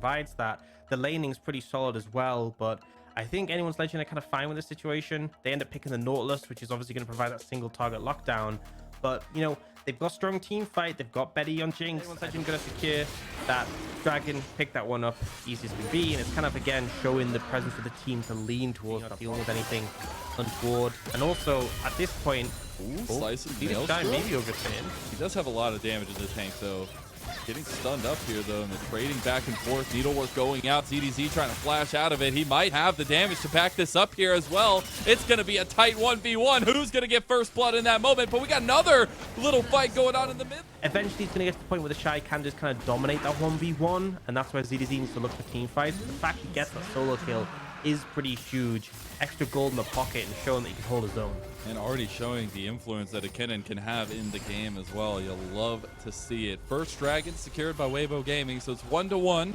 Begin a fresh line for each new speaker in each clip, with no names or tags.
provides that. The laning is pretty solid as well, but I think anyone's Legend are kind of fine with this situation. They end up picking the Nautilus, which is obviously going to provide that single target lockdown. But, you know, they've got strong team fight. They've got Betty on Jinx. Anyone's Legend going to secure that Dragon, pick that one up easy as can be. And it's kind of, again, showing the presence of the team to lean towards, not dealing with anything untoward. And also, at this point,
slices
maybe overturn.
He does have a lot of damage in the tank, though. Getting stunned up here, though, and the trading back and forth. Needlework going out. ZDZ trying to flash out of it. He might have the damage to back this up here as well. It's going to be a tight 1v1. Who's going to get first blood in that moment? But we got another little fight going on in the mid.
Eventually, it's going to get to the point where the Shy can just kind of dominate that 1v1, and that's where ZDZ needs to look for team fights. The fact he gets that solo kill is pretty huge. Extra gold in the pocket and showing that he can hold his own.
And already showing the influence that a Kennen can have in the game as well. You'll love to see it. First Dragon secured by Wiebo Gaming, so it's 1-1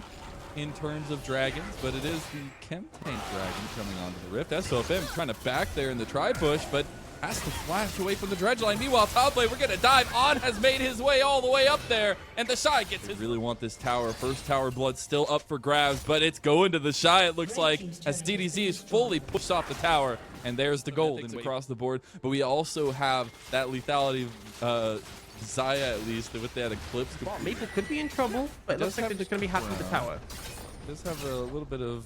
in terms of dragons, but it is the Chem Tank Dragon coming onto the Rift. SOFM trying to back there in the tri-push, but has to flash away from the dredge line. Meanwhile, top lane, we're going to dive. On has made his way all the way up there, and the Shy gets his... They really want this tower. First tower blood still up for grabs, but it's going to the Shy, it looks like, as DDZ is fully pushed off the tower, and there's the gold across the board. But we also have that lethality, Zaya at least, with that Eclipse.
Well, Maple could be in trouble, but it looks like they're just going to be happy with the tower.
Does have a little bit of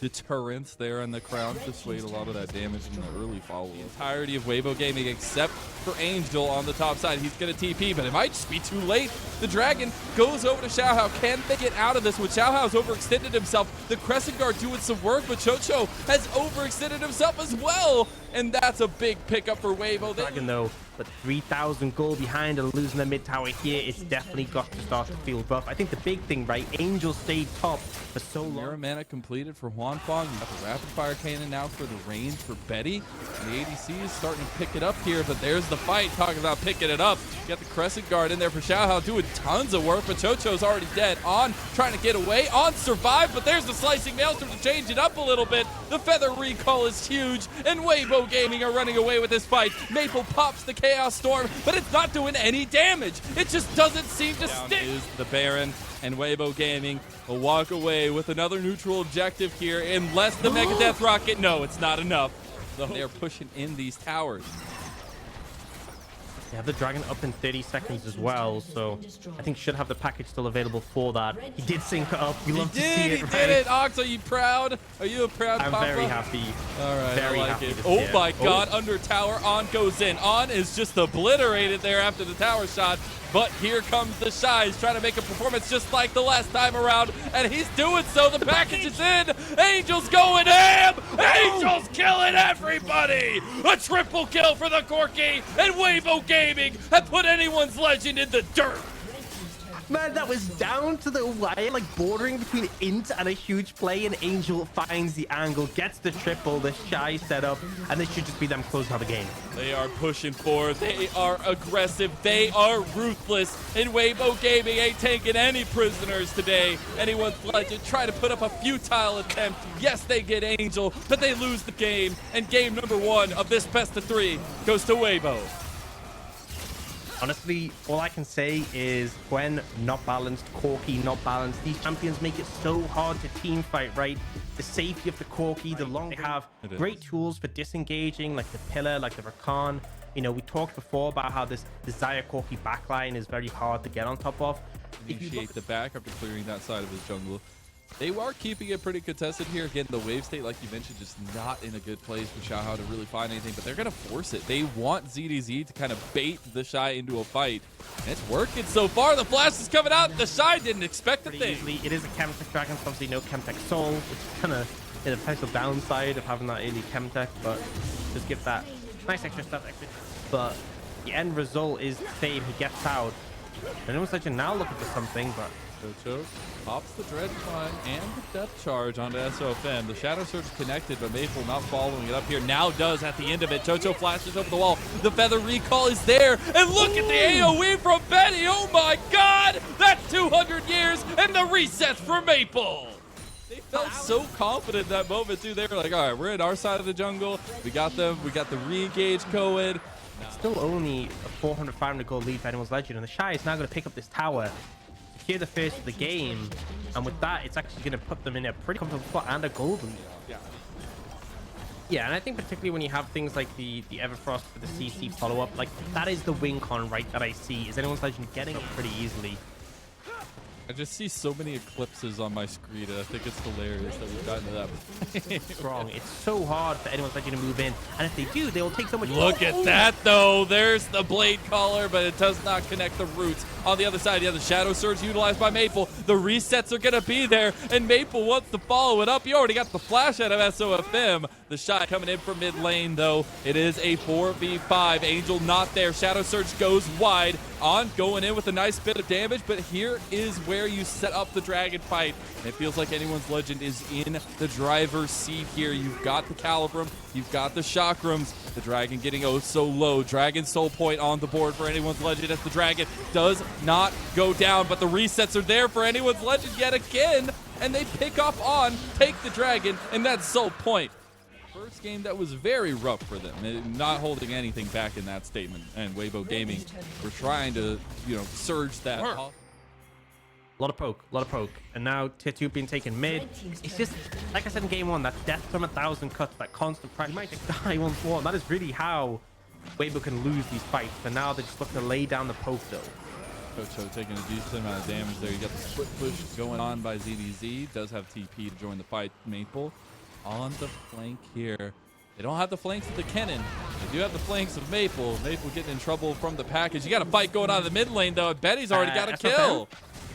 deterrence there on the crown to dissuade a lot of that damage in the early follow-up. The entirety of Wiebo Gaming except for Angel on the top side. He's going to TP, but it might just be too late. The Dragon goes over to Xiaohao. Can they get out of this? When Xiaohao's overextended himself, the Crescent Guard doing some work, but Chocho has overextended himself as well. And that's a big pickup for Wiebo.
Dragon, though, but 3,000 gold behind and losing the mid tower here, it's definitely got to start to feel rough. I think the big thing, right, Angel stayed top for so long.
Mirror Mana completed for Huanfeng. You got the Rapid Fire Cannon now for the range for Betty. And the ADC is starting to pick it up here, but there's the fight, talking about picking it up. You got the Crescent Guard in there for Xiaohao doing tons of work, but Chocho's already dead. On trying to get away. On survived, but there's the Slicing Maelstrom to change it up a little bit. The Feather Recall is huge, and Wiebo Gaming are running away with this fight. Maple pops the Chaos Storm, but it's not doing any damage. It just doesn't seem to stick. Is the Baron, and Wiebo Gaming will walk away with another neutral objective here, unless the Mega Death Rocket, no, it's not enough. They're pushing in these towers.
They have the Dragon up in 30 seconds as well, so I think should have the package still available for that. He did sync it up. We love to see it.
He did it. Ox, are you proud? Are you a proud
I'm
papa?
very happy.
All right,
very
I like
happy
it.
to
Oh
see
my
it.
God, under tower, On goes in. On is just obliterated there after the tower shot. But here comes the Shy. He's trying to make a performance just like the last time around, and he's doing so. The package is in. Angel's going ham. Angel's killing everybody. A triple kill for the Corki, and Wiebo Gaming have put anyone's Legend in the dirt.
Man, that was down to the wire, like bordering between int and a huge play, and Angel finds the angle, gets the triple, the Shy setup, and this should just be them closing out the game.
They are pushing forward. They are aggressive. They are ruthless. And Wiebo Gaming ain't taking any prisoners today. Anyone's Legend try to put up a futile attempt. Yes, they get Angel, but they lose the game. And game number 1 of this best of 3 goes to Wiebo.
Honestly, all I can say is when not balanced, Corki not balanced, these champions make it so hard to team fight, right? The safety of the Corki, the long, they have great tools for disengaging, like the Pillar, like the Rakan. You know, we talked before about how the Zaya Corki backline is very hard to get on top of.
Initiate the back after clearing that side of his jungle. They are keeping it pretty contested here. Again, the wave state, like you mentioned, just not in a good place for Xiaohao to really find anything, but they're going to force it. They want ZDZ to kind of bait the Shy into a fight, and it's working so far. The flash is coming out. The Shy didn't expect the thing.
Easily. It is a Chemtech Dragon, so obviously no Chemtech Soul, which is kind of a potential downside of having that early Chemtech, but just give that nice extra stuff. But the end result is the same. He gets out. And it was like you're now looking for something, but
Chocho pops the dredge line and the depth charge onto SOFM. The Shadow Surge is connected, but Maple not following it up here. Now does at the end of it. Chocho flashes over the wall. The Feather Recall is there. And look at the AoE from Betty. Oh my God. That's 200 years and the resets for Maple. They felt so confident in that moment too. They were like, all right, we're in our side of the jungle. We got them. We got the re-engage Coed.
Still only a 400, 500 gold lead for anyone's Legend, and the Shy is now going to pick up this tower. secure the first of the game. And with that, it's actually going to put them in a pretty comfortable spot and a golden. Yeah, and I think particularly when you have things like the Everfrost for the CC follow-up, like that is the win con, right, that I see. Is Anyone's Legend getting up pretty easily.
I just see so many eclipses on my screen, and I think it's hilarious that we've gotten to that point.
Strong. It's so hard for Anyone's Legend to move in, and if they do, they will take so much.
Look at that, though. There's the blade caller, but it does not connect the roots. On the other side, you have the Shadow Surge utilized by Maple. The resets are going to be there, and Maple wants to follow it up. You already got the flash out of SOFM. The shot coming in from mid lane, though. It is a 4v5. Angel not there. Shadow Surge goes wide. On going in with a nice bit of damage, but here is where you set up the dragon fight. And it feels like Anyone's Legend is in the driver's seat here. You've got the Calibrum, you've got the Chakrams. The dragon getting oh so low. Dragon soul point on the board for Anyone's Legend as the dragon does not go down, but the resets are there for Anyone's Legend yet again, and they pick up on, take the dragon, and that's soul point. First game that was very rough for them, not holding anything back in that statement. And Wiebo Gaming were trying to, surge that.
A lot of poke. And now Tier 2 being taken mid. It's just, like I said in game 1, that death from 1,000 cuts, that constant pressure. You might just die once more. That is really how Wiebo can lose these fights. But now they just look to lay down the poke, though.
Chocho taking a decent amount of damage there. You got the split push going on by ZDZ. Does have TP to join the fight. Maple on the flank here. They don't have the flanks of the Kennen. They do have the flanks of Maple. Maple getting in trouble from the package. You got a fight going on in the mid lane, though. Betty's already got a kill.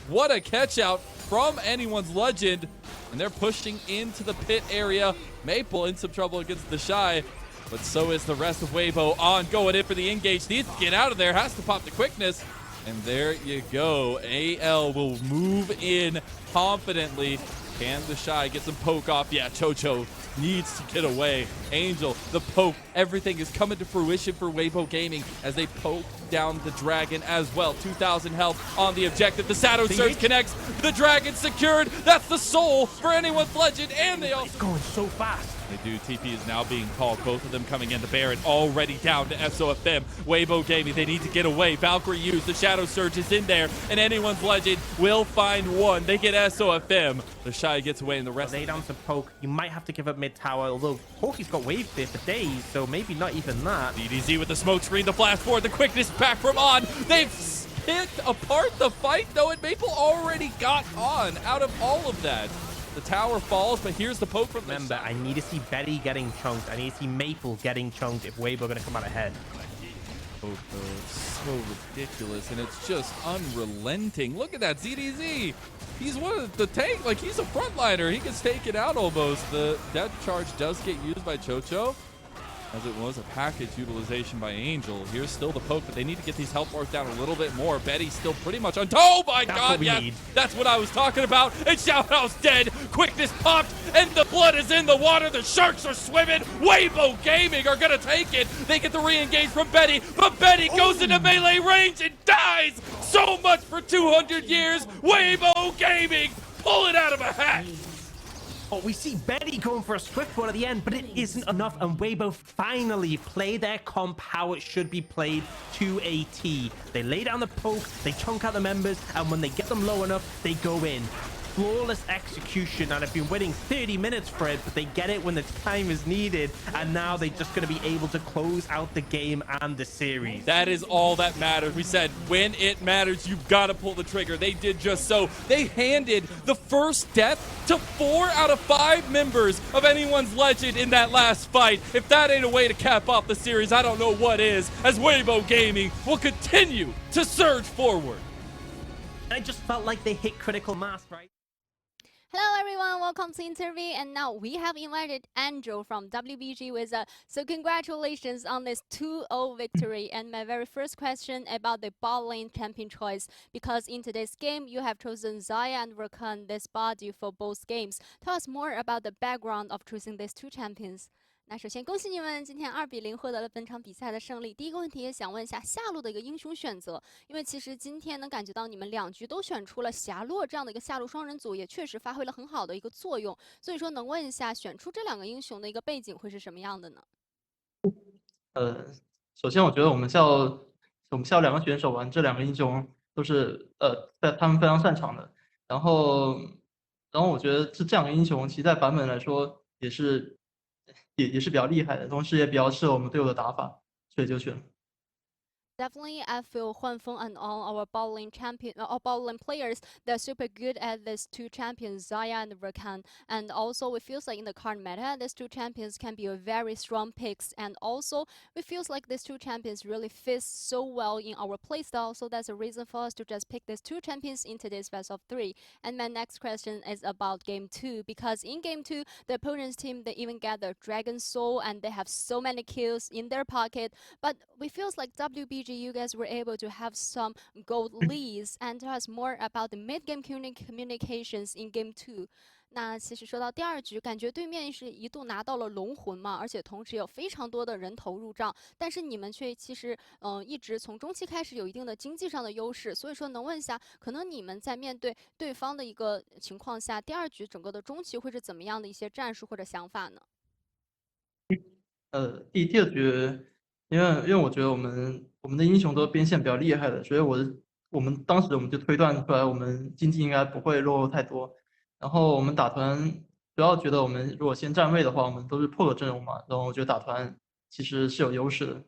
What a catch out from Anyone's Legend. And they're pushing into the pit area. Maple in some trouble against the Shy, but so is the rest of Wiebo. On going in for the engage. Needs to get out of there. Has to pop the quickness. And there you go. AL will move in confidently. Can the Shy get some poke off? Yeah, Chocho needs to get away. Angel, the poke, everything is coming to fruition for Wiebo Gaming as they poke down the dragon as well. 2,000 health on the objective. The Shadow Surge connects. The dragon secured. That's the soul for Anyone's Legend, and they all...
It's going so fast.
They do. TP is now being called. Both of them coming into Baron. Already down to SOFM. Wiebo Gaming, they need to get away. Valkyrie used. The Shadow Surge is in there. And Anyone's Legend will find one. They get SOFM. The Shy gets away and the rest...
Lay down some poke. You might have to give up mid tower, although Porky's got wave there for days, so maybe not even that.
DDZ with the smoke screen. The flash forward. The quickness back from On. They've picked apart the fight, though, and Maple already got On out of all of that. The tower falls, but here's the poke from...
Remember, I need to see Betty getting chunked. I need to see Maple getting chunked if Wiebo are going to come out ahead.
Oh, it's so ridiculous, and it's just unrelenting. Look at that, ZDZ. He's one of the tank, like he's a frontliner. He gets taken out almost. The death charge does get used by Chocho, as it was a package utilization by Angel. Here's still the poke, but they need to get these health bars down a little bit more. Betty's still pretty much on. Oh my God, yes, that's what I was talking about. And Xiaohao's dead. Quickness popped, and the blood is in the water. The sharks are swimming. Wiebo Gaming are gonna take it. They get the re-engage from Betty, but Betty goes into melee range and dies. So much for 200 years. Wiebo Gaming, pull it out of a hat.
Oh, we see Betty going for a swift one at the end, but it isn't enough, and Wiebo finally play their comp how it should be played to a T. They lay down the poke, they chunk out the members, and when they get them low enough, they go in. Flawless execution, and I've been waiting 30 minutes for it, but they get it when the time is needed, and now they're just going to be able to close out the game and the series.
That is all that matters. We said when it matters, you've got to pull the trigger. They did just so. They handed the first death to 4 out of 5 members of Anyone's Legend in that last fight. If that ain't a way to cap off the series, I don't know what is, as Wiebo Gaming will continue to surge forward.
I just felt like they hit critical mass, right?
Hello everyone, welcome to interview, and now we have invited Angel from WBG with us. So congratulations on this 2-0 victory. And my very first question about the bot lane champion choice, because in today's game you have chosen Xayah and Rakan, this body for both games. Tell us more about the background of choosing these two champions. 那首先恭喜你们今天2比0获得了本场比赛的胜利。第一个问题也想问一下下路的一个英雄选择，因为其实今天能感觉到你们2局都选出了霞洛这样的一个下路双人组，也确实发挥了很好的一个作用。所以说能问一下选出这2个英雄的一个背景会是什么样的呢？
首先我觉得我们是要2个选手玩这2个英雄都是在他们非常擅长的。然后我觉得是这样的英雄，其实在版本来说也是比较厉害的，同时也比较适合我们队友的打法，所以就选了。
Definitely, I feel Huanfeng and all our bot lane players, they're super good at these two champions, Zaya and Rakan. And also, it feels like in the current meta, these two champions can be a very strong picks. And also, it feels like these two champions really fit so well in our playstyle. So that's a reason for us to just pick these two champions into this best of 3. And my next question is about game 2, because in game 2, the opponent's team, they even get the Dragon Soul and they have so many kills in their pocket. But we feels like WBG, you guys were able to have some gold leads, and tell us more about the mid-game communications in game 2。那其实说到第二局，感觉对面是一度拿到了龙魂嘛，而且同时有非常多的人头入账，但是你们却其实一直从中期开始有一定的经济上的优势，所以说能问一下，可能你们在面对对方的一个情况下，第二局整个的中期会是怎么样的一些战术或者想法呢？
第二局，因为我觉得我们的英雄都边线比较厉害的，所以我们当时就推断出来，我们经济应该不会落后太多。然后我们打团主要觉得我们如果先站位的话，我们都是破的阵容嘛，然后我觉得打团其实是有优势的。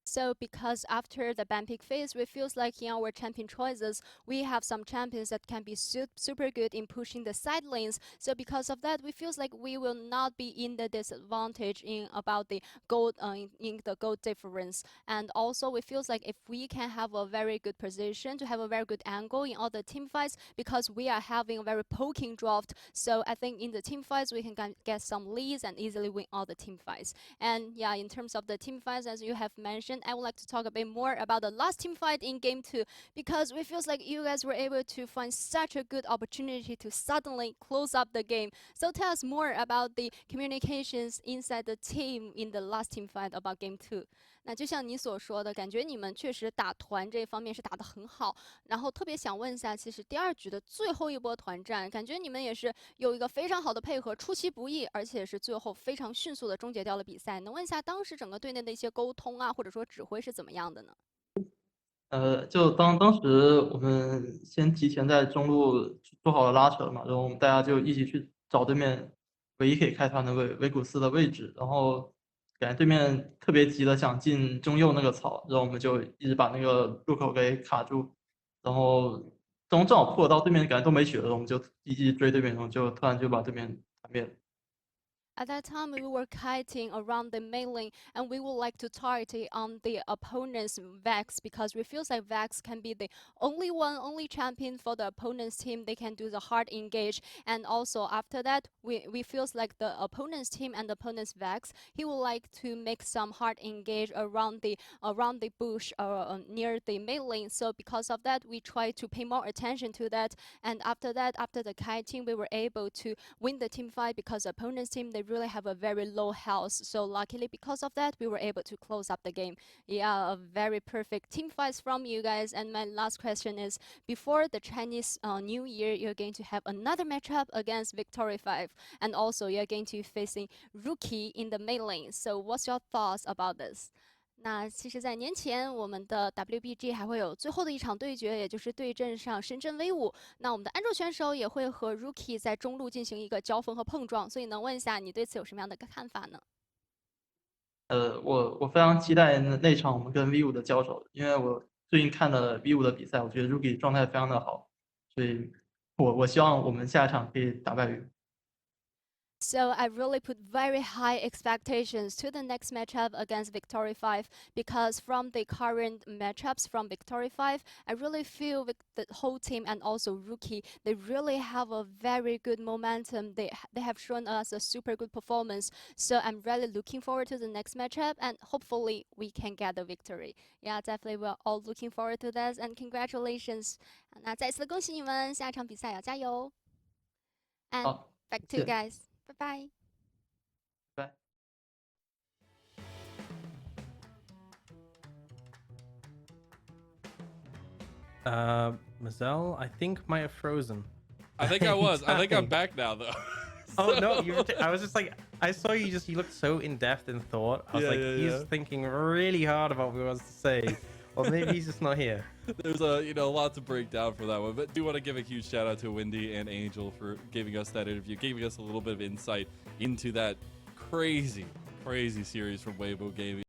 So because after the ban pick phase, we feels like in our champion choices, we have some champions that can be super good in pushing the side lanes. So because of that, we feels like we will not be in the disadvantage in about the gold in the gold difference. And also we feels like if we can have a very good position to have a very good angle in all the team fights, because we are having a very poking draft. So I think in the team fights we can get some leads and easily win all the team fights. And yeah, in terms of the team fights, as you have mentioned, I would like to talk a bit more about the last team fight in game 2, because it feels like you guys were able to find such a good opportunity to suddenly close up the game. So tell us more about the communications inside the team in the last team fight about game 2。那就像你所说的，感觉你们确实打团这方面是打得很好，然后特别想问一下，其实第二局的最后一波团战，感觉你们也是有一个非常好的配合，出其不意，而且是最后非常迅速的终结掉了比赛。能问一下当时整个队内的一些沟通啊，或者说指挥是怎么样的呢？
就当时我们先提前在中路做好了拉扯嘛，然后我们大家就一起去找对面唯一可以开团的维古斯的位置，然后感觉对面特别急的想进中右那个草，然后我们就一直把那个入口给卡住，然后正好破到对面感觉都没血了，我们就一直追对面，然后就突然就把对面团灭了。
At that time, we were kiting around the main lane, and we would like to target on the opponent's Vex, because we feel like Vex can be the only champion for the opponent's team. They can do the hard engage, and also after that, we feels like the opponent's team and the opponent's Vex, he would like to make some hard engage around the bush or near the main lane. So because of that, we try to pay more attention to that. And after that, after the kiting, we were able to win the team fight, because the opponent's team, they really have a very low health. So luckily, because of that, we were able to close up the game. Yeah, a very perfect team fights from you guys. And my last question is, before the Chinese New Year, you're going to have another matchup against Victory 5, and also you're going to be facing Rookie in the main lane. So what's your thoughts about this? 那其实，在年前，我们的 WBG 还会有最后的一场对决，也就是对阵上深圳威武。那我们的安卓选手也会和 Rookie 在中路进行一个交锋和碰撞，所以能问一下你对此有什么样的看法呢？
我非常期待那场我们跟 V5的交手，因为我最近看了 V5的比赛，我觉得 Rookie 状态非常的好，所以我希望我们下一场可以打败 V5。So
I really put very high expectations to the next matchup against Victory 5, because from the current matchups from Victory 5, I really feel the whole team and also Rookie, they really have a very good momentum. They have shown us a super good performance. So I'm really looking forward to the next matchup, and hopefully we can get the victory. Yeah, definitely we're all looking forward to this, and congratulations. 那再次恭喜你们，下一场比赛要加油。And
好，
back to
谢
you
谢，
guys. Bye bye.
拜。
Mazel, I think might have frozen.
I think I was. I think I'm back now, though.
Oh no, I was just like, I saw you looked so in depth in thought. I was
Yeah,
like,
yeah,
he's
yeah.
thinking really hard about what he wants to say. Or maybe he's just not here.
There's a lot to break down for that one, but do want to give a huge shout out to Wendy and Angel for giving us that interview, giving us a little bit of insight into that crazy series from Weibo Gaming.